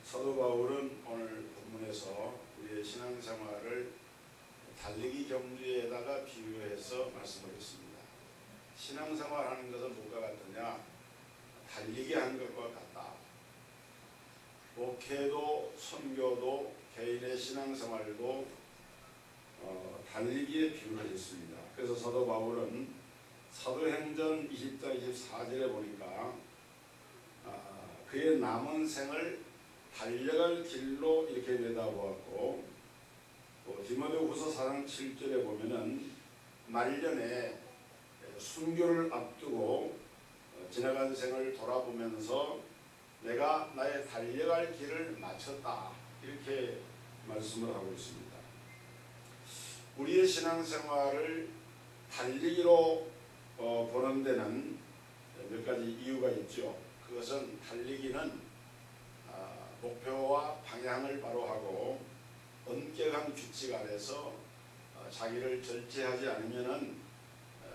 사도 바울은 오늘 본문에서 우리의 신앙생활을 달리기 경주에다가 비유해서 말씀을 했습니다. 신앙생활하는 것은 뭐가 같느냐? 달리기 하는 것과 같다. 목회도 선교도 개인의 신앙생활도 달리기에 비유를 했습니다. 그래서 사도 바울은 사도행전 20장 24절에 보니까 그의 남은 생을 달려갈 길로 이렇게 내다보았고, 디모데후서 4장 7절에 보면은 말년에 순교를 앞두고 지나간 생을 돌아보면서 내가 나의 달려갈 길을 마쳤다, 이렇게 말씀을 하고 있습니다. 우리의 신앙생활을 달리기로 보는 데는 몇 가지 이유가 있죠. 그것은 달리기는 목표와 방향을 바로 하고 엄격한 규칙 아래서 자기를 절제하지 않으면은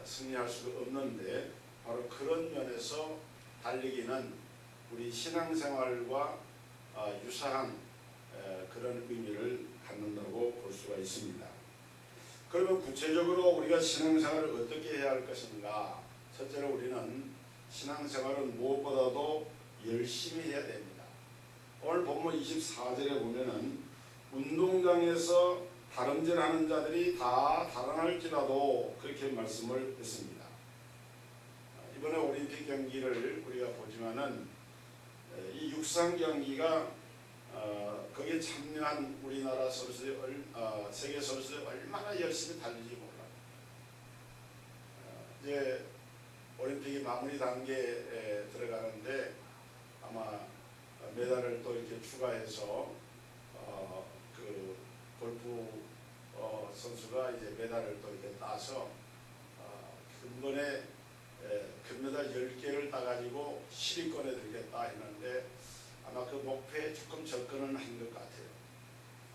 승리할 수가 없는데, 바로 그런 면에서 달리기는 우리 신앙생활과 유사한 그런 의미를 갖는다고 볼 수가 있습니다. 그러면 구체적으로 우리가 신앙생활을 어떻게 해야 할 것인가? 첫째로 우리는 신앙생활은 무엇보다도 열심히 해야 됩니다. 오늘 본문 24절에 보면은 운동장에서 다름질하는 자들이 다 달아날지라도 그렇게 말씀을 했습니다. 이번에 올림픽 경기를 우리가 보지만은 이 육상 경기가 거기에 참여한 우리나라 선수들이 세계 선수들이 얼마나 열심히 달리지 몰라요. 이제 올림픽이 마무리 단계에 들어가는데 아마 메달을 또 이렇게 추가해서 그 골프 선수가 이제 메달을 또 이렇게 따서 근본에 금메달 10개를 따가지고 10위권에 들겠다 했는데 아마 그 목표에 조금 접근은 한 것 같아요.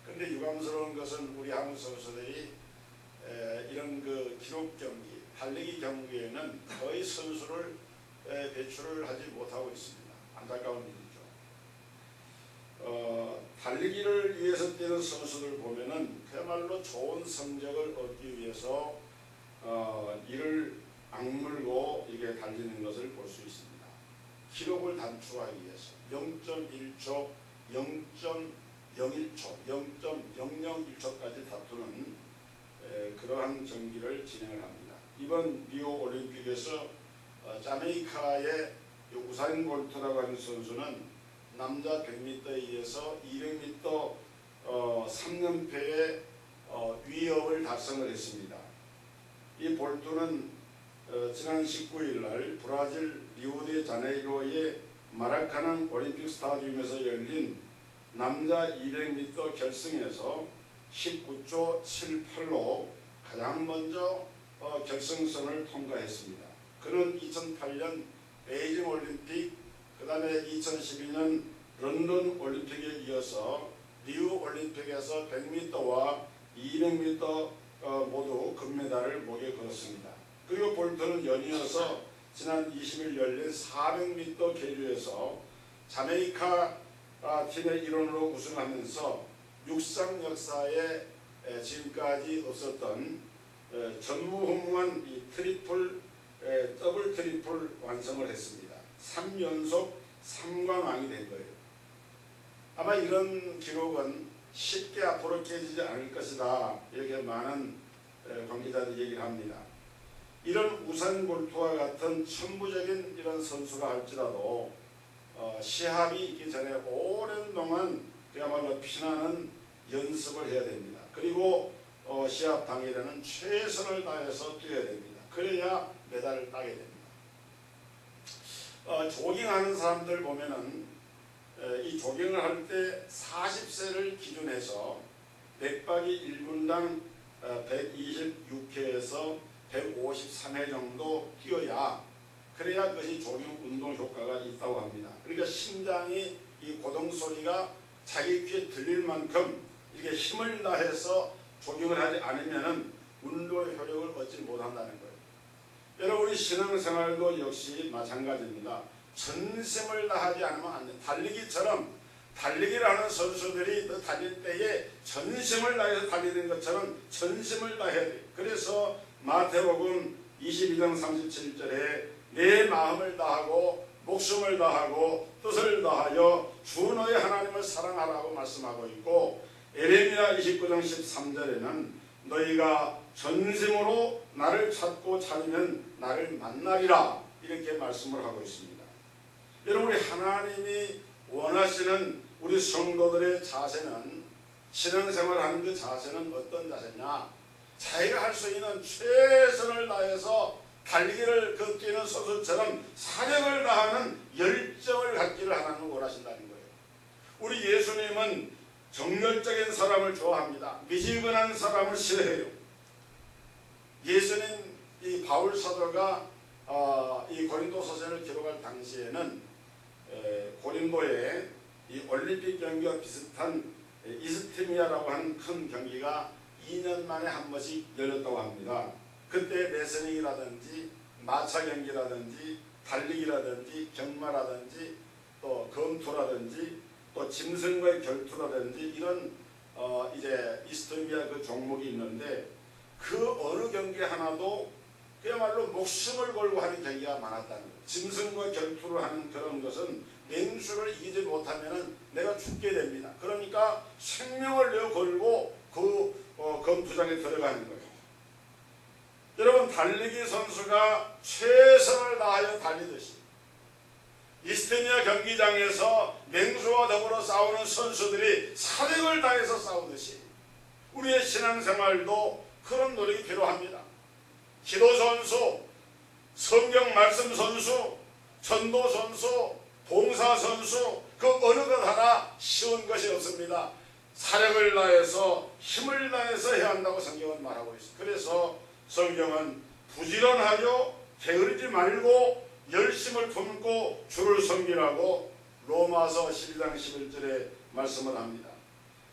그런데 유감스러운 것은 우리 한국 선수들이 이런 그 기록 경기, 달리기 경기에는 거의 선수를 배출을 하지 못하고 있습니다. 안타까운 일이죠. 달리기를 위해서 뛰는 선수들 보면은 그야말로 좋은 성적을 얻기 위해서 이를 악물고 이게 달리는 것을 볼 수 있습니다. 기록을 단축하기 위해서 0.1초, 0.01초, 0.001초까지 다투는 그러한 경기를 진행을 합니다. 이번 리오 올림픽에서 자메이카의 우사인 볼트라고 하는 선수는 남자 100m에 의해서 200m 3연패의 위협을 달성을 했습니다. 이 볼트는 지난 19일 날 브라질 리오데자네이루의 마라카낭 올림픽 스타디움에서 열린 남자 200m 결승에서 19초 78로 가장 먼저 결승선을 통과했습니다. 그는 2008년 베이징 올림픽, 그 다음에 2012년 런던 올림픽에 이어서 리우 올림픽에서 100m와 200m 모두 금메달을 목에 걸었습니다. 그리고 볼트는 연이어서 지난 20일 열린 400m 계류에서 자메이카 팀의 일원으로 우승하면서 육상 역사에 지금까지 없었던 전무후무한 이 더블 트리플 완성을 했습니다. 3연속 3관왕이 된 거예요. 아마 이런 기록은 쉽게 앞으로 깨지지 않을 것이다, 이렇게 많은 관계자들이 얘기를 합니다. 이런 우사인 볼트와 같은 천부적인 이런 선수가 할지라도 시합이 있기 전에 오랜 동안 그야말로 피나는 연습을 해야 됩니다. 그리고 시합 당일에는 최선을 다해서 뛰어야 됩니다. 그래야 메달을 따게 됩니다. 조깅하는 사람들 보면은 이 조깅을 할 때 40세를 기준해서 100바퀴 1분당 126회에서 153회 정도 뛰어야, 그래야 그것이 조깅 운동 효과가 있다고 합니다. 그러니까 심장이 이 고동소리가 자기 귀에 들릴 만큼 이렇게 힘을 다해서 조깅을 하지 않으면은 운동의 효력을 얻지 못한다는 거예요. 여러분이 신앙생활도 역시 마찬가지입니다. 전심을 다하지 않으면 안 돼. 달리기처럼 달리기를 하는 선수들이 그 달릴 때에 전심을 다해서 달리는 것처럼 전심을 다해야 돼. 그래서 마태복음 22장 37절에 내 마음을 다하고 목숨을 다하고 뜻을 다하여 주 너의 하나님을 사랑하라고 말씀하고 있고, 에레미야 29장 13절에는 너희가 전심으로 나를 찾고 찾으면 나를 만나리라 이렇게 말씀을 하고 있습니다. 여러분, 우리 하나님이 원하시는 우리 성도들의 자세는, 신앙생활하는 그 자세는 어떤 자세냐? 자기가 할 수 있는 최선을 다해서 달리기를 뛰는 선수처럼 사력을 다하는 열정을 갖기를 하나님은 원하신다는 거예요. 우리 예수님은 정열적인 사람을 좋아합니다. 미지근한 사람을 싫어해요. 예수님 이 바울 사도가 이 고린도서전을 기록할 당시에는 고린도에 이 올림픽 경기와 비슷한 이스테미아라고 하는 큰 경기가 2년 만에 한 번씩 열렸다고 합니다. 그때 레슬링이라든지 마차 경기라든지 달리기라든지 경마라든지 또 검투라든지 또 짐승과의 결투라든지 이런 이제 이스토미아 그 종목이 있는데, 그 어느 경기 하나도 그야말로 목숨을 걸고 하는 경기가 많았다는 거예요. 짐승과 결투를 하는 그런 것은 맹수를 이기지 못하면 내가 죽게 됩니다. 그러니까 생명을 내어 걸고 그 검투장에 들어가는 거예요. 여러분, 달리기 선수가 최선을 다하여 달리듯이 이스테미아 경기장에서 맹수와 더불어 싸우는 선수들이 사력을 다해서 싸우듯이 우리의 신앙생활도 그런 노력이 필요합니다. 기도 선수, 성경 말씀 선수, 전도 선수, 봉사 선수, 그 어느 것 하나 쉬운 것이 없습니다. 사력을 다해서 힘을 다해서 해야 한다고 성경은 말하고 있습니다. 그래서 성경은 부지런하여 게으르지 말고 열심을 품고 주를 섬기라고 로마서 12장 11절에 말씀을 합니다.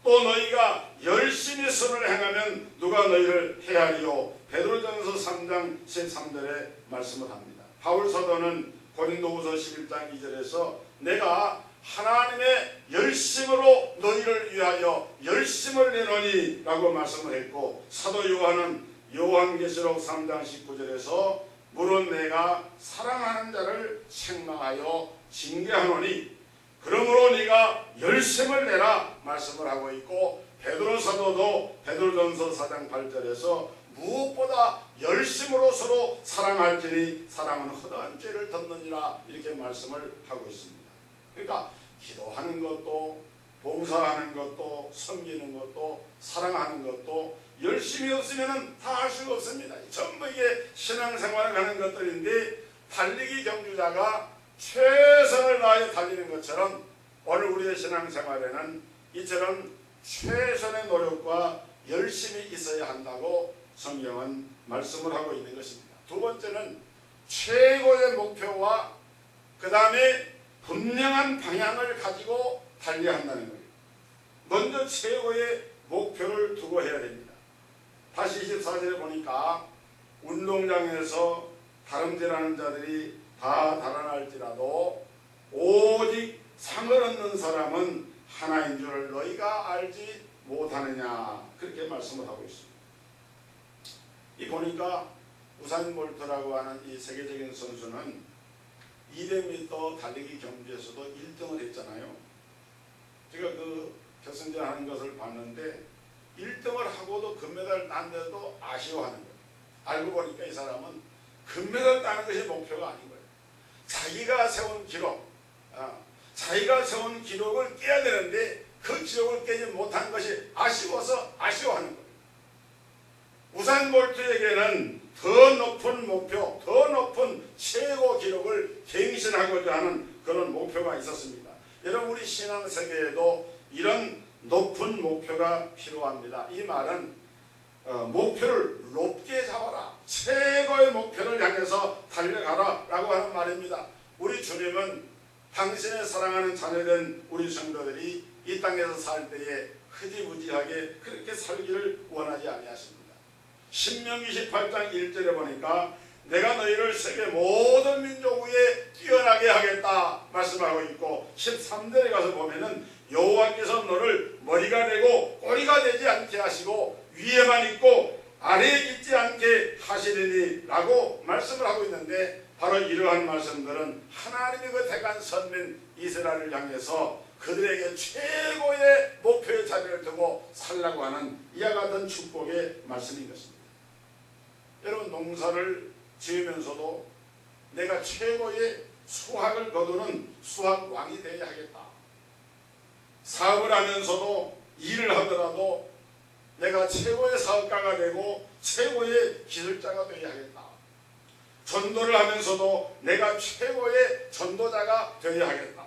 또 너희가 열심히 선을 행하면 누가 너희를 헤아리요? 베드로전서 3장 13절에 말씀을 합니다. 바울 사도는 고린도후서 11장 2절에서 내가 하나님의 열심으로 너희를 위하여 열심을 내노니 라고 말씀을 했고, 사도 요한은 요한계시록 3장 19절에서 물은 내가 사랑하는 자를 책망하여 징계하노니 그러므로 네가 열심을 내라 말씀을 하고 있고, 베드로 사도도 베드로전서 4장 8절에서 무엇보다 열심으로 서로 사랑할지니 사랑은 허다한 죄를 덮느니라 이렇게 말씀을 하고 있습니다. 그러니까 기도하는 것도 봉사하는 것도 섬기는 것도 사랑하는 것도 열심히 없으면 다 할 수가 없습니다. 전부 이게 신앙생활을 하는 것들인데, 달리기 경주자가 최선을 다해 달리는 것처럼 오늘 우리의 신앙생활에는 이처럼 최선의 노력과 열심이 있어야 한다고 성경은 말씀을 하고 있는 것입니다. 두 번째는 최고의 목표와 그 다음에 분명한 방향을 가지고 달려야 한다는 거예요. 먼저 최고의 목표를 두고 해야 됩니다. 다시 24절에 보니까 운동장에서 다름질하는 자들이 다 달아날지라도 오직 상을 얻는 사람은 하나인 줄을 너희가 알지 못하느냐 그렇게 말씀을 하고 있습니다. 이 보니까 우사인 볼트라고 하는 이 세계적인 선수는 200m 달리기 경주에서도 1등을 했잖아요. 제가 그 결승전 하는 것을 봤는데 1등을 하고도 금메달 딴데도 아쉬워하는 거예요. 알고 보니까 이 사람은 금메달 따는 것이 목표가 아닌 거예요. 자기가 세운 기록, 자기가 세운 기록을 깨야 되는데 그 기록을 깨지 못한 것이 아쉬워서 아쉬워하는 거예요. 우사인 볼트에게는 더 높은 목표, 더 높은 최고 기록을 갱신하고자 하는 그런 목표가 있었습니다. 여러분, 우리 신앙 세계에도 이런 높은 목표가 필요합니다. 이 말은 목표를 높게 잡아라, 최고의 목표를 향해서 달려가라 라고 하는 말입니다. 우리 주님은 당신의 사랑하는 자녀된 우리 성도들이 이 땅에서 살 때에 흐지부지하게 그렇게 살기를 원하지 아니하십니다. 신명기 18장 1절에 보니까 내가 너희를 세계 모든 민족 위에 뛰어나게 하겠다 말씀하고 있고 13절에 가서 보면은 여호와께서 너를 머리가 되고 꼬리가 되지 않게 하시고 위에만 있고 아래에 있지 않게 하시리니 라고 말씀을 하고 있는데, 바로 이러한 말씀들은 하나님의 그 택한 선민 이스라엘을 향해서 그들에게 최고의 목표의 자리를 두고 살라고 하는 이와 같은 축복의 말씀인 것입니다. 여러분, 농사를 지으면서도 내가 최고의 수확을 거두는 수확왕이 되어야 하겠다. 사업을 하면서도 일을 하더라도 내가 최고의 사업가가 되고 최고의 기술자가 되어야 하겠다. 전도를 하면서도 내가 최고의 전도자가 되어야 하겠다.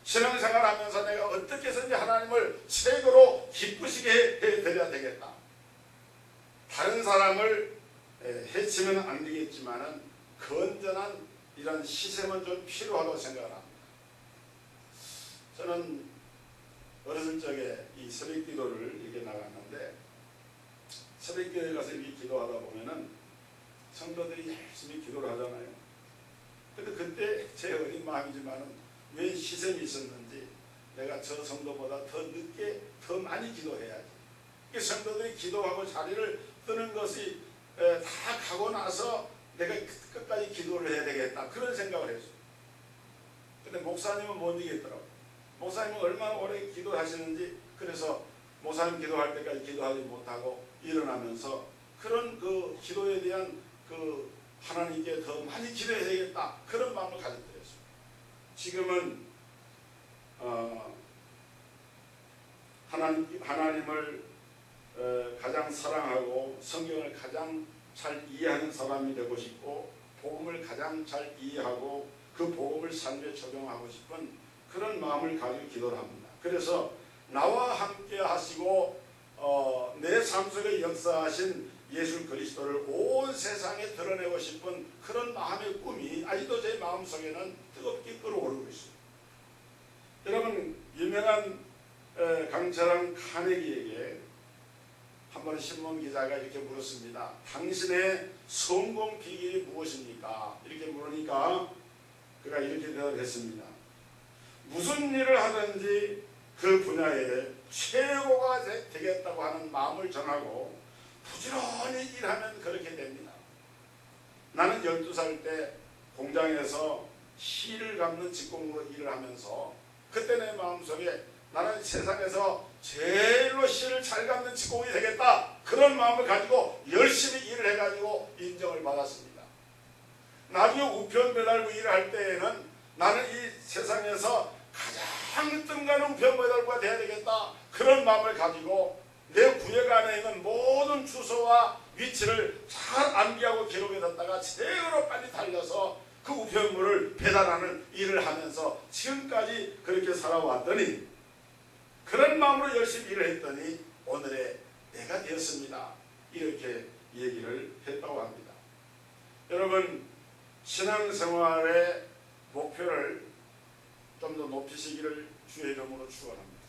신앙생활 하면서 내가 어떻게 해서든지 하나님을 최고로 기쁘시게 해드려야 되겠다. 다른 사람을 해치면 안 되겠지만은 건전한 이런 시샘은 좀 필요하다고 생각을 합니다. 저는 어렸을 적에 이 새벽 기도를 이렇게 나갔는데, 새벽 기도에 가서 이렇게 기도하다 보면은 성도들이 열심히 기도를 하잖아요. 근데 그때 제 어린 마음이지만은 왜 시샘이 있었는지, 내가 저 성도보다 더 늦게 더 많이 기도해야지. 성도들이 기도하고 자리를 뜨는 것이 다 가고 나서 내가 끝까지 기도를 해야 되겠다, 그런 생각을 했어요. 근데 목사님은 못 이기겠더라고요. 목사님은 얼마나 오래 기도하시는지, 그래서 목사님 기도할 때까지 기도하지 못하고 일어나면서 그런 그 기도에 대한 그 하나님께 더 많이 기도해야 되겠다, 그런 마음을 가졌더랬어요. 지금은 하나님을 가장 사랑하고 성경을 가장 잘 이해하는 사람이 되고 싶고, 복음을 가장 잘 이해하고 그 복음을 삶에 적용하고 싶은 그런 마음을 가지고 기도를 합니다. 그래서 나와 함께 하시고 내 삶 속에 역사하신 예수 그리스도를 온 세상에 드러내고 싶은 그런 마음의 꿈이 아직도 제 마음속에는 뜨겁게 끓어오르고 있습니다. 여러분, 유명한 강철한 카네기에게 한 번 신문 기자가 이렇게 물었습니다. 당신의 성공 비결이 무엇입니까? 이렇게 물으니까 그가 이렇게 대답했습니다. 무슨 일을 하든지 그 분야에 최고가 되겠다고 하는 마음을 정하고 부지런히 일하면 그렇게 됩니다. 나는 12살 때 공장에서 실을 감는 직공으로 일을 하면서 그때 내 마음속에 나는 세상에서 제일로 실을 잘 감는 직공이 되겠다, 그런 마음을 가지고 열심히 일을 해가지고 인정을 받았습니다. 나중에 우편 배달부 일을 할 때에는 나는 이 세상에서 가장 뜬가는 우편 배달부가 돼야 되겠다, 그런 마음을 가지고 내 구역 안에 있는 모든 주소와 위치를 잘 암기하고 기록해뒀다가 최고로 빨리 달려서 그 우편물을 배달하는 일을 하면서 지금까지 그렇게 살아왔더니, 그런 마음으로 열심히 일을 했더니 오늘의 내가 되었습니다, 이렇게 얘기를 했다고 합니다. 여러분, 신앙생활의 목표를 좀 더 높이시기를 주의 이름으로 축원합니다.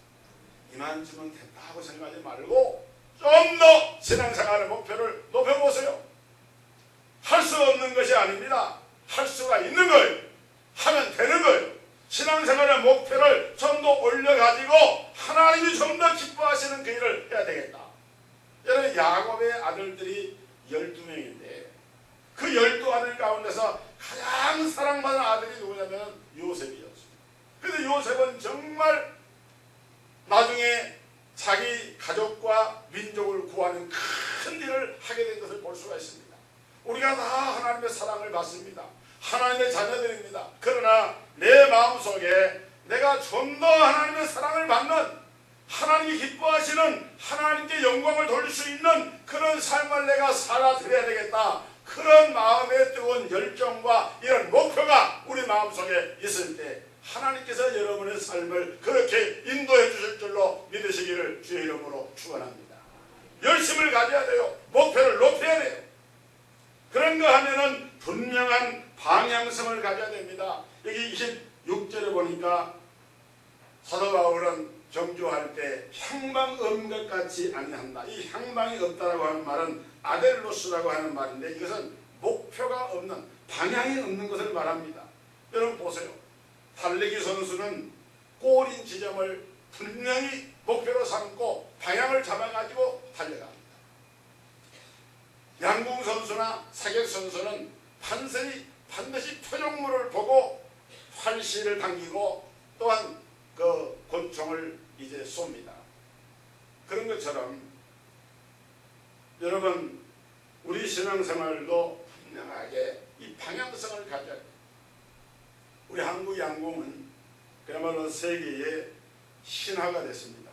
이만쯤은 됐다고 생각하지 말고 좀 더 신앙생활의 목표를 높여보세요. 할 수 없는 것이 아닙니다. 할 수가 있는 거예요. 하면 되는 거예요. 신앙생활의 목표를 좀 더 올려가지고 하나님이 좀 더 기뻐하시는 그 일을 해야 되겠다. 여러분, 야곱의 아들들이 12명인데 그 12아들 가운데서 가장 사랑받은 아들이 누구냐면 요셉이었습니다. 그런데 요셉은 정말 나중에 자기 가족과 민족을 구하는 큰 일을 하게 된 것을 볼 수가 있습니다. 우리가 다 하나님의 사랑을 받습니다. 하나님의 자녀들입니다. 그러나 내 마음속에 내가 좀 더 하나님의 사랑을 받는, 하나님이 기뻐하시는, 하나님께 영광을 돌릴 수 있는 그런 삶을 내가 살아드려야 되겠다, 그런 마음의 뜨거운 열정과 이런 목표가 우리 마음속에 있을 때 하나님께서 여러분의 삶을 그렇게 인도해 주실 줄로 믿으시기를 주의 이름으로 축원합니다. 열심을 가져야 돼요. 목표를 높여야 돼요. 그런 거 하면은 분명한 방향성을 가져야 됩니다. 여기 26절에 보니까 사도 바울은 정주할 때 향방 없는 것 같이 아니한다. 이 향방이 없다라고 하는 말은 아델로스라고 하는 말인데, 이것은 목표가 없는, 방향이 없는 것을 말합니다. 여러분 보세요. 달리기 선수는 골인 지점을 분명히 목표로 삼고 방향을 잡아가지고 달려갑니다. 양궁 선수나 사격 선수는 반드시 표적물을 보고 활시를 당기고 또한 그 권총을 이제 쏩니다. 그런 것처럼 여러분 우리 신앙생활도 분명하게 이 방향성을 가져야 돼요. 우리 한국 양궁은 그야말로 세계의 신화가 됐습니다.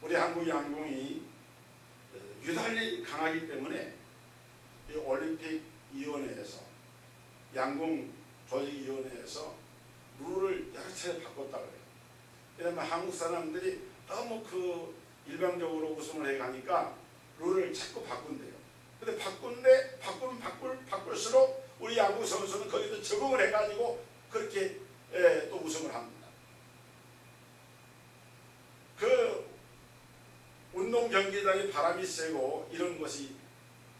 우리 한국 양궁이 유달리 강하기 때문에 이 올림픽 위원회에서 양궁 조직위원회에서 룰을 여러 차례 바꿨다고 해요. 왜냐하면 한국 사람들이 너무 그 일방적으로 우승을 해가니까 룰을 자꾸 바꾼대요. 근데 바꿀수록 우리 야구 선수는 거기도 적응을 해가지고 그렇게 또 우승을 합니다. 그 운동 경기장에 바람이 세고 이런 것이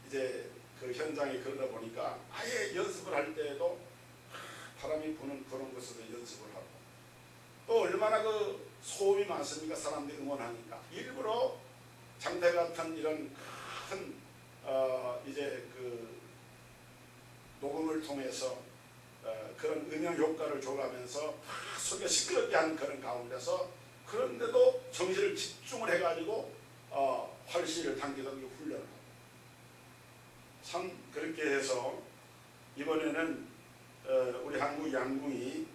이제 그 현장에 그러다 보니까 아예 연습을 할 때에도 바람이 부는 그런 곳에서 연습을 하고 또 얼마나 그 소음이 많습니까? 사람들이 응원하니까 일부러 장대 같은 이런 큰 이제 그 녹음을 통해서 그런 음향 효과를 줘가면서 속에 시끄럽게 하는 그런 가운데서 그런데도 정신을 집중을 해가지고 활시를 당기던 훈련을 하고 참 그렇게 해서 이번에는 우리 한국 양궁이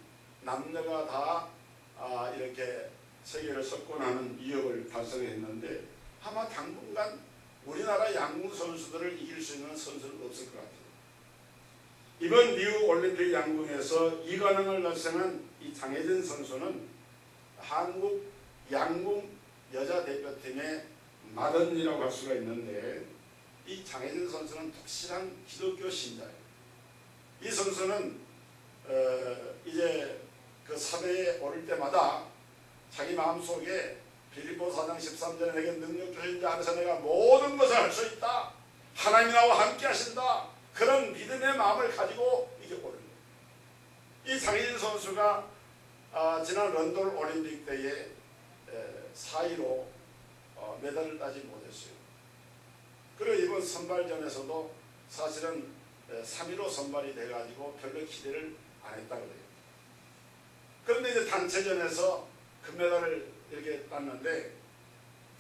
남녀가 다 이렇게 세계를 석권하는 위협을 달성했는데 아마 당분간 우리나라 양궁 선수들을 이길 수 있는 선수는 없을 것 같아요. 이번 리우 올림픽 양궁에서 이관왕을 달성한 이 장혜진 선수는 한국 양궁 여자 대표팀의 마던이라고 할 수가 있는데 이 장혜진 선수는 독실한 기독교 신자예요. 이 선수는 이제 그 사대에 오를 때마다 자기 마음속에 빌립보 4장 13절에 내게 능력 주신 자 안에서 내가 모든 것을 할 수 있다. 하나님이 나와 함께 하신다. 그런 믿음의 마음을 가지고 이게 오른 거예요. 이 장혜진 선수가 지난 런던 올림픽 때에 4위로 메달을 따지 못했어요. 그리고 이번 선발전에서도 사실은 3위로 선발이 돼가지고 별로 기대를 안 했다고 해요. 그런데 이제 단체전에서 금메달을 이렇게 땄는데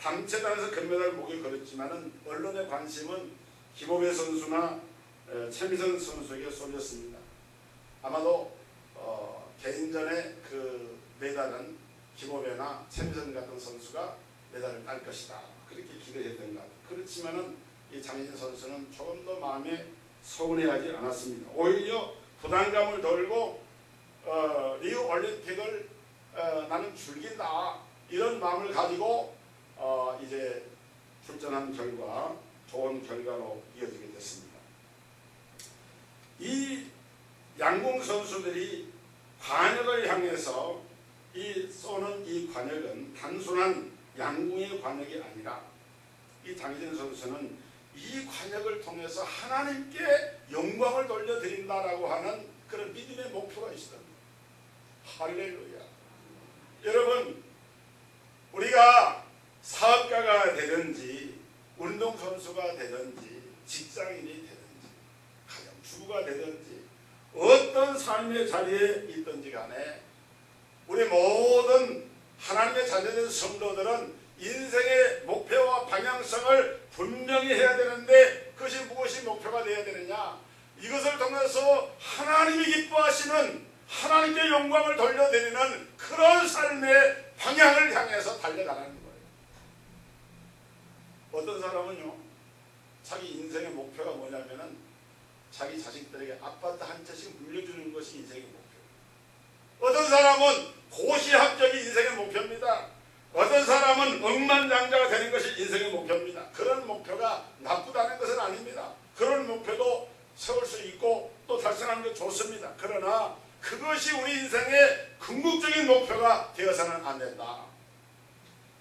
단체전에서 금메달 목에 걸었지만은 언론의 관심은 김호배 선수나 최미선 선수에게 쏠렸습니다. 아마도 개인전의 그 메달은 김호배나 최미선 같은 선수가 메달을 딸 것이다. 그렇게 기대했던 것 같아요. 그렇지만은 이 장혜진 선수는 조금 더 마음에 서운해하지 않았습니다. 오히려 부담감을 덜고 리우 올림픽을 나는 즐긴다 이런 마음을 가지고 이제 출전한 결과 좋은 결과로 이어지게 됐습니다. 이 양궁 선수들이 관역을 향해서 이 쏘는 이 관역은 단순한 양궁의 관역이 아니라 이 장혜진 선수는 이 관역을 통해서 하나님께 영광을 돌려드린다라고 하는 그런 믿음의 목표가 있습니다. 할렐루야. 여러분 우리가 사업가가 되든지 운동선수가 되든지 직장인이 되든지 가정주부가 되든지 어떤 삶의 자리에 있든지 간에 우리 모든 하나님의 자녀된 성도들은 인생의 목표와 방향성을 분명히 해야 되는데 그것이 무엇이 목표가 되어야 되느냐? 이것을 통해서 하나님이 기뻐하시는 하나님께 영광을 돌려드리는 그런 삶의 방향을 향해서 달려가는 거예요. 어떤 사람은요 자기 인생의 목표가 뭐냐면은 자기 자식들에게 아파트 한 채씩 물려주는 것이 인생의 목표예요. 어떤 사람은 고시 합격이 인생의 목표입니다. 어떤 사람은 억만장자가 되는 것이 인생의 목표입니다. 그런 목표가 나쁘다는 것은 아닙니다. 그런 목표도 세울 수 있고 또 달성하는 게 좋습니다. 그러나 그것이 우리 인생의 궁극적인 목표가 되어서는 안 된다.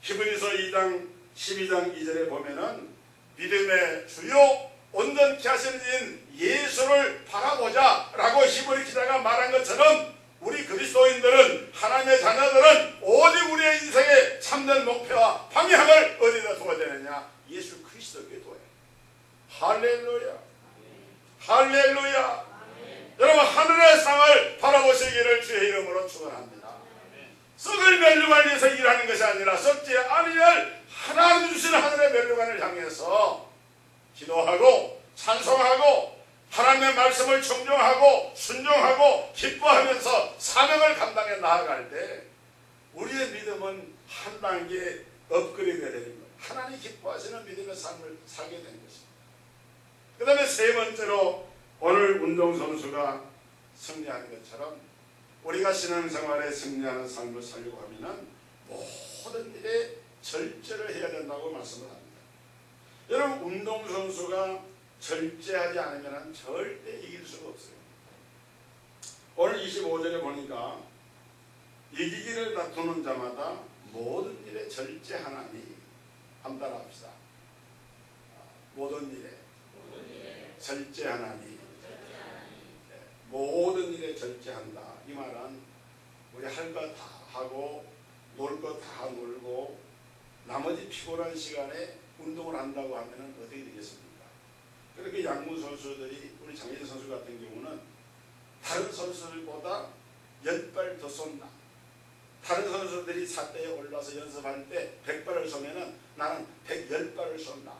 히브리서 2장 12장 2절에 보면은 믿음의 주요 온전케 하시는 이인 예수를 바라보자 라고 히브리 기자가 말한 것처럼 우리 그리스도인들은, 하나님의 자녀들은 오직 우리의 인생의 참된 목표와 방향을 어디다 둬야 되느냐? 예수 그리스도께 둬야 해요. 할렐루야, 할렐루야. 여러분, 하늘의 상을 바라보시기를 주의 이름으로 축원합니다. 썩을 멸류관을 위해서 일하는 것이 아니라 썩지 아니할 하나님 주시는 하늘의 멸류관을 향해서 기도하고 찬송하고 하나님의 말씀을 청종하고 순종하고 기뻐하면서 사명을 감당해 나아갈 때 우리의 믿음은 한 단계 업그레이드가 되는 거예요. 하나님 기뻐하시는 믿음의 삶을 살게 되는 것입니다. 그 다음에 세 번째로, 오늘 운동선수가 승리하는 것처럼 우리가 신앙생활에 승리하는 삶을 살려고 하면 모든 일에 절제를 해야 된다고 말씀을 합니다. 여러분, 운동선수가 절제하지 않으면 절대 이길 수가 없어요. 오늘 25절에 보니까 이기기를 다투는 자마다 모든 일에 절제하나니, 한번 따라합시다. 모든 일에 절제하나니, 모든 일에 절제한다. 이 말은 우리 할 것 다 하고 놀 것 다 놀고 나머지 피곤한 시간에 운동을 한다고 하면 어떻게 되겠습니까? 그렇게 양무 선수들이, 우리 장혜진 선수 같은 경우는 다른 선수들보다 10발 더 쏜다. 다른 선수들이 삿대에 올라서 연습할 때 100발을 쏘면 나는 110발을 쏜다.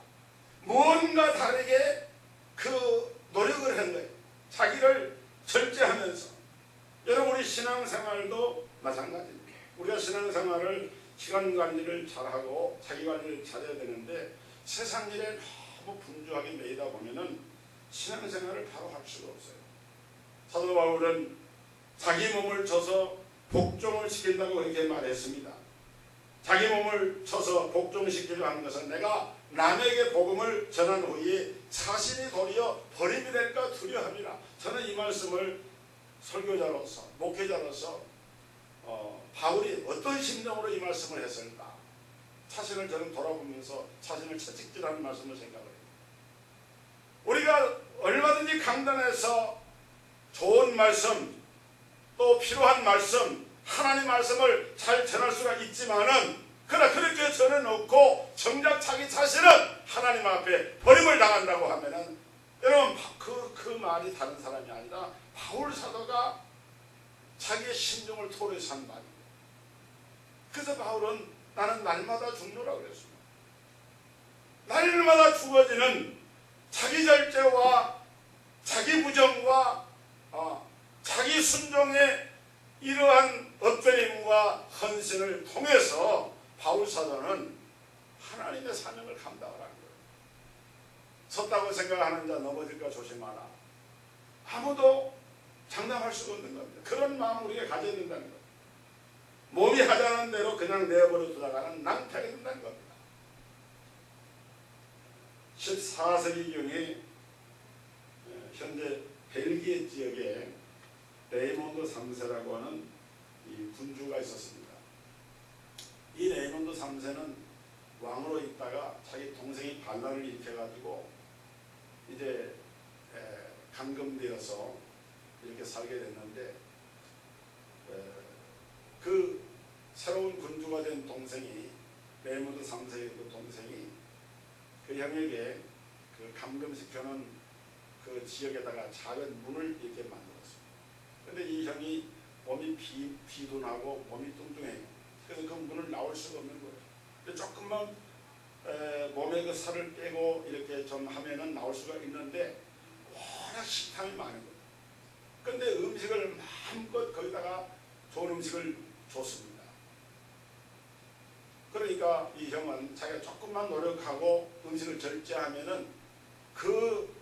뭔가 다르게 그 노력을 한 거예요. 자기를 절제하면서. 여러분, 우리 신앙생활도 마찬가지입니다. 우리가 신앙생활을 시간 관리를 잘하고 자기 관리를 잘해야 되는데 세상 일에 너무 분주하게 매이다 보면은 신앙생활을 바로 할 수가 없어요. 사도 바울은 자기 몸을 쳐서 복종을 시킨다고 그렇게 말했습니다. 자기 몸을 쳐서 복종시키려 하는 것은 내가 남에게 복음을 전한 후에 자신이 도리어 버림이 될까 두려워합니다. 저는 이 말씀을 설교자로서, 목회자로서 바울이 어떤 심정으로 이 말씀을 했을까? 자신을 저는 돌아보면서 자신을 채찍질하는 말씀을 생각을 해요. 우리가 얼마든지 강단에서 좋은 말씀, 또 필요한 말씀, 하나님 말씀을 잘 전할 수가 있지만은, 그러나 그렇게 전해놓고 정작 자기 자신은 하나님 앞에 버림을 당한다고 하면은, 여러분, 그 말이 다른 사람이 아니라 바울 사도가 자기의 심정을 토로해서 한 말이에요. 그래서 바울은 나는 날마다 죽노라 그랬습니다. 날마다 죽어지는 자기 절제와 자기 부정과 자기 순종의 이러한 엎드림과 헌신을 통해서 바울 사도는 하나님의 사명을 감당을 한 거예요. 섰다고 생각하는 자 넘어질까 조심하라. 아무도 장담할 수가 없는 겁니다. 그런 마음 우리가 가져야 된다는 겁니다. 몸이 하자는 대로 그냥 내버려 두다가는 낭패하게 된다는 겁니다. 14세기경에 현재 벨기에 지역에 레이몬드 3세라고 하는 이 군주가 있었습니다. 이 레이몬드 3세는 왕으로 있다가 자기 동생이 반란을 일으켜가지고 이제 감금되어서 이렇게 살게 됐는데, 그 새로운 군주가 된 동생이, 레이몬드 3세의 그 동생이 그 형에게 그 감금시켜놓은 그 지역에다가 작은 문을 이렇게 만들었습니다. 근데 이 형이 몸이 비둔하고 몸이 뚱뚱해요. 그래서 그 문을 나올 수가 없는 거예요. 조금만 몸에 그 살을 빼고 이렇게 좀 하면은 나올 수가 있는데 워낙 식탐이 많은 거예요. 근데 음식을 마음껏 거기다가 좋은 음식을 줬습니다. 그러니까 이 형은 자기가 조금만 노력하고 음식을 절제하면은 그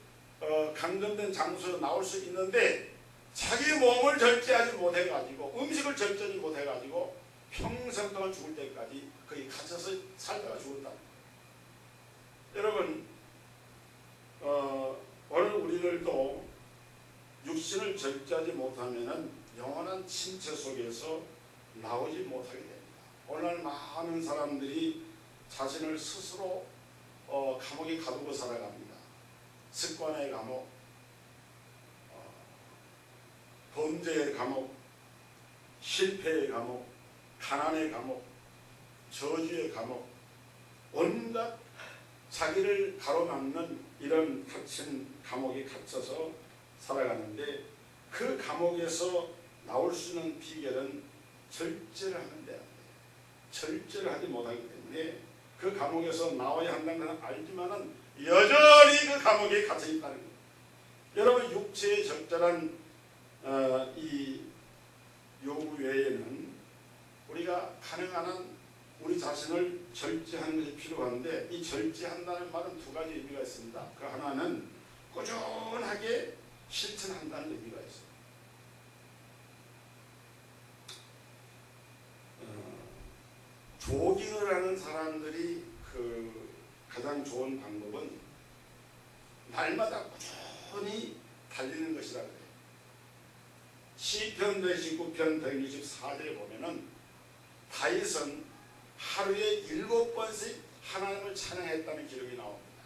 감금된 장소에서 나올 수 있는데, 자기 몸을 절제하지 못해가지고 음식을 절제하지 못해가지고 평생 동안 죽을 때까지 거기 갇혀서 살다가 죽었다. 여러분, 오늘 우리들도 육신을 절제하지 못하면은 영원한 침체 속에서 나오지 못하게 됩니다. 오늘 많은 사람들이 자신을 스스로 감옥에 가두고 살아갑니다. 습관의 감옥, 범죄의 감옥, 실패의 감옥, 가난의 감옥, 저주의 감옥, 온갖 자기를 가로막는 이런 갇힌 감옥에 갇혀서 살아가는데, 그 감옥에서 나올 수 있는 비결은 절제를 하는 데야. 절제를 하지 못하기 때문에 그 감옥에서 나와야 한다는 걸 알지만은 여전히 그 감옥에 갇혀 있다는 거예요. 여러분, 육체의 적절한 이 요구 외에는 우리가 가능한 한 우리 자신을 절제하는 것이 필요한데, 이 절제한다는 말은 두 가지 의미가 있습니다. 그 하나는 꾸준하게 실천한다는 의미가 있어요. 조깅을 하는 사람들이 그 가장 좋은 방법은 날마다 꾸준히 달리는 것이라 그래요. 시편 119편 164절에 보면은 다윗은 하루에 7번씩 하나님을 찬양했다는 기록이 나옵니다.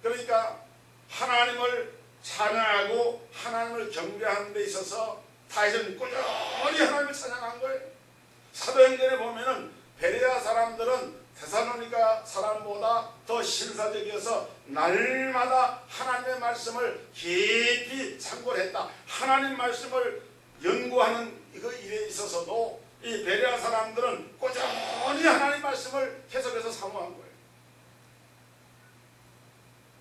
그러니까 하나님을 찬양하고 하나님을 경배하는 데 있어서 다윗은 꾸준히 하나님을 찬양한 거예요. 사도행전에 보면은 베레아 사람들은 데살로니가 사람보다 더 신사적이어서 날마다 하나님의 말씀을 깊이 참고를 했다. 하나님 말씀을 연구하는 그 일에 있어서도 이 베레아 사람들은 꾸준히 하나님 말씀을 계속해서 사모한 거예요.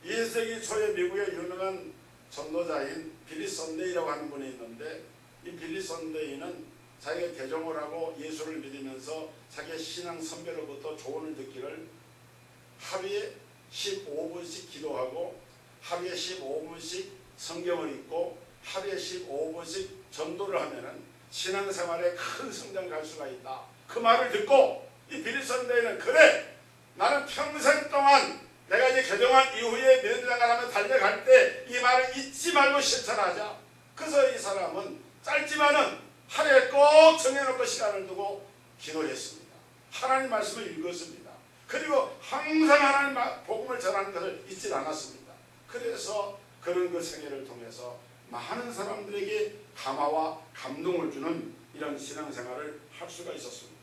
20세기 초에 미국의 유명한 전도자인 빌리 선데이라고 하는 분이 있는데, 이 빌리 선데이는 자기가 개종을 하고 예수를 믿으면서 자기의 신앙 선배로부터 조언을 듣기를 하루에 15분씩 기도하고 하루에 15분씩 성경을 읽고 하루에 15분씩 전도를 하면은 신앙생활에 큰 성장을 갈 수가 있다. 그 말을 듣고 이 빌리 선데이는, 그래, 나는 평생 동안 내가 이제 개종한 이후에 면장가라면 달려갈 때 이 말을 잊지 말고 실천하자. 그래서 이 사람은 짧지만은 하루에 꼭 정해놓고 시간을 두고 기도를 했습니다. 하나님 말씀을 읽었습니다. 그리고 항상 하나님 복음을 전하는 것을 잊지 않았습니다. 그래서 그런 그 생애를 통해서 많은 사람들에게 감화와 감동을 주는 이런 신앙생활을 할 수가 있었습니다.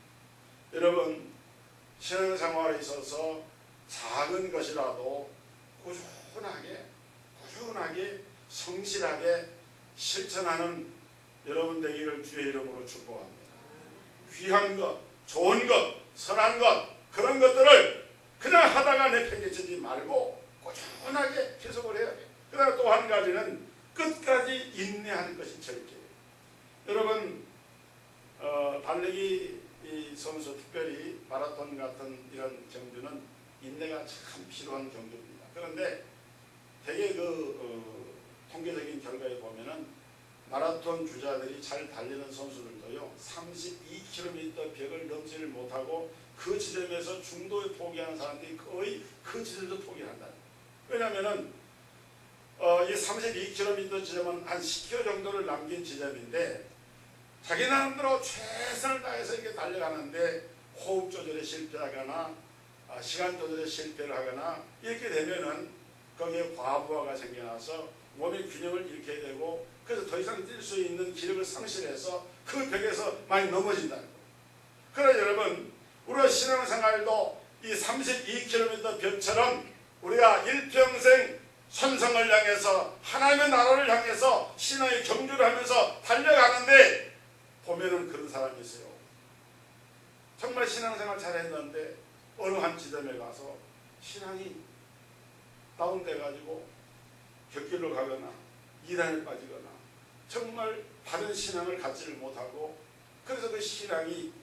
여러분, 신앙생활에 있어서 작은 것이라도 꾸준하게 성실하게 실천하는 여러분 되기를 주의 이름으로 축복합니다. 귀한 것, 좋은 것, 선한 것, 그런 것들을 그냥 하다가 내팽개치지 말고 꾸준하게 계속을 해야 돼요. 그다음에 또 한 가지는 끝까지 인내하는 것이 절제예요. 여러분, 달리기 이 선수, 특별히 마라톤 같은 이런 경주는 인내가 참 필요한 경주입니다. 그런데 되게 통계적인 결과에 보면은 마라톤 주자들이 잘 달리는 선수들도요, 32km 벽을 넘지를 못하고 그 지점에서 중도에 포기하는 사람들이 거의 그 지점에서 포기한다. 왜냐하면은 이 32km 지점은 한 10km 정도를 남긴 지점인데, 자기 나름대로 최선을 다해서 이렇게 달려가는데 호흡 조절에 실패하거나 시간 조절에 실패를 하거나 이렇게 되면은 거기에 과부하가 생겨나서 몸의 균형을 잃게 되고, 그래서 더 이상 뛸 수 있는 기력을 상실해서 그 벽에서 많이 넘어진다는 거예요. 그래서 여러분, 우리가 신앙생활도 이 32km 벽처럼 우리가 일평생 천성을 향해서 하나님의 나라를 향해서 신앙의 경주를 하면서 달려가는데, 보면은 그런 사람이 있어요. 정말 신앙생활 잘했는데 어느 한 지점에 가서 신앙이 다운돼가지고 곁길로 가거나 이단에 빠지거나 정말 바른 신앙을 갖지를 못하고, 그래서 그 신앙이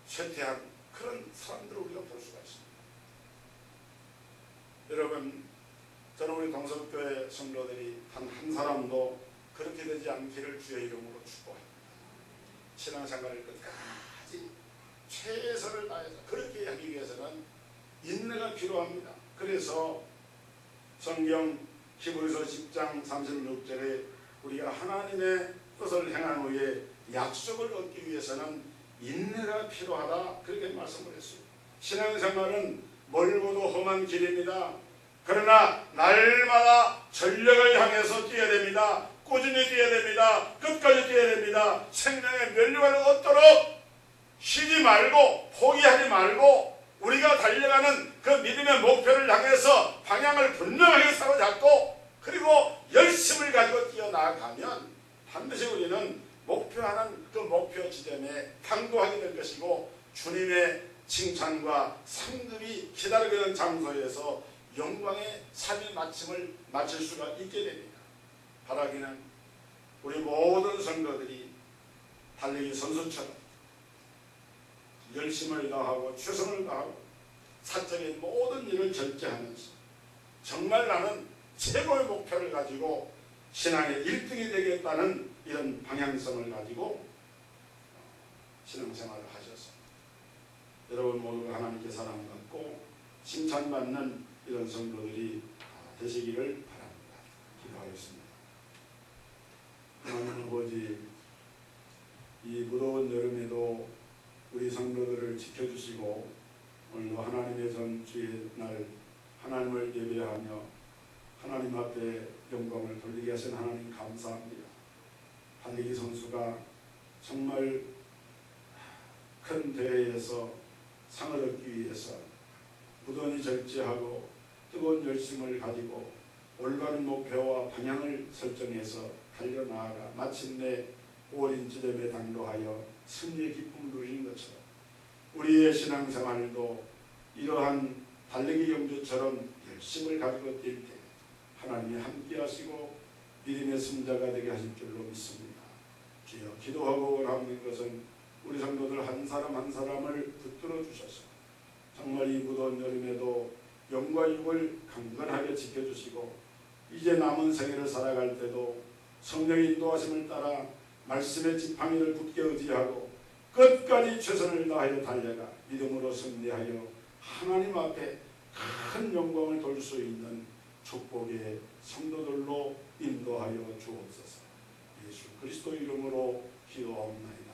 쇠퇴한 그런 사람들을 우리가 볼 수가 있습니다. 여러분, 저는 우리 동성교회 성도들이 단 한 사람도 그렇게 되지 않기를 주의 이름으로 축복합니다. 신앙생활을 끝까지 최선을 다해서 그렇게 하기 위해서는 인내가 필요합니다. 그래서 성경 히브리서 10장 36절에 우리가 하나님의 뜻을 행한 후에 약속을 얻기 위해서는 인내가 필요하다, 그렇게 말씀을 했습니다. 신앙생활은 멀고도 험한 길입니다. 그러나 날마다 전력을 향해서 뛰어야 됩니다. 꾸준히 뛰어야 됩니다. 끝까지 뛰어야 됩니다. 생명의 면류관을 얻도록 쉬지 말고 포기하지 말고 우리가 달려가는 그 믿음의 목표를 향해서 방향을 분명하게 사로잡고 그리고 열심을 가지고 뛰어나가면 반드시 우리는 목표하는 그 목표 지점에 당도하게 될 것이고 주님의 칭찬과 상급이 기다리고 있는 장소에서 영광의 삶의 마침을 마칠 수가 있게 됩니다. 바라기는 우리 모든 성도들이 달리기 선수처럼 열심을 다하고 최선을 다하고 사적인 모든 일을 절제하면서 정말 나는 최고의 목표를 가지고 신앙의 1등이 되겠다는 이런 방향성을 가지고 신앙생활을 하셔서 여러분 모두가 하나님께 사랑받고 칭찬받는 이런 성도들이 되시기를 바랍니다. 기도하겠습니다. 하나님 아버지, 이 무더운 여름에도 우리 성도들을 지켜주시고 오늘도 하나님의 전주의 날 하나님을 예배하며 하나님 앞에 영광을 돌리게 하신 하나님 감사합니다. 달리기 선수가 정말 큰 대회에서 상을 얻기 위해서 부단히 절제하고 뜨거운 열심을 가지고 올바른 목표와 방향을 설정해서 달려나아가 마침내 오린 지점에 당도하여 승리의 기쁨을 누리는 것처럼 우리의 신앙생활도 이러한 달리기 경주처럼 열심을 가지고 뛸 때 하나님이 함께 하시고 믿음의 승자가 되게 하실 줄로 믿습니다. 주여, 기도하고 원하는 것은 우리 성도들 한 사람 한 사람을 붙들어 주셔서 정말 이 무더운 여름에도 영과 육을 강건하게 지켜주시고 이제 남은 생애를 살아갈 때도 성령의 인도하심을 따라 말씀의 지팡이를 굳게 의지하고 끝까지 최선을 다하여 달려가 믿음으로 승리하여 하나님 앞에 큰 영광을 돌 수 있는 축복의 성도들로 인도하여 주옵소서. 예수 그리스도 이름으로 기도하옵나이다.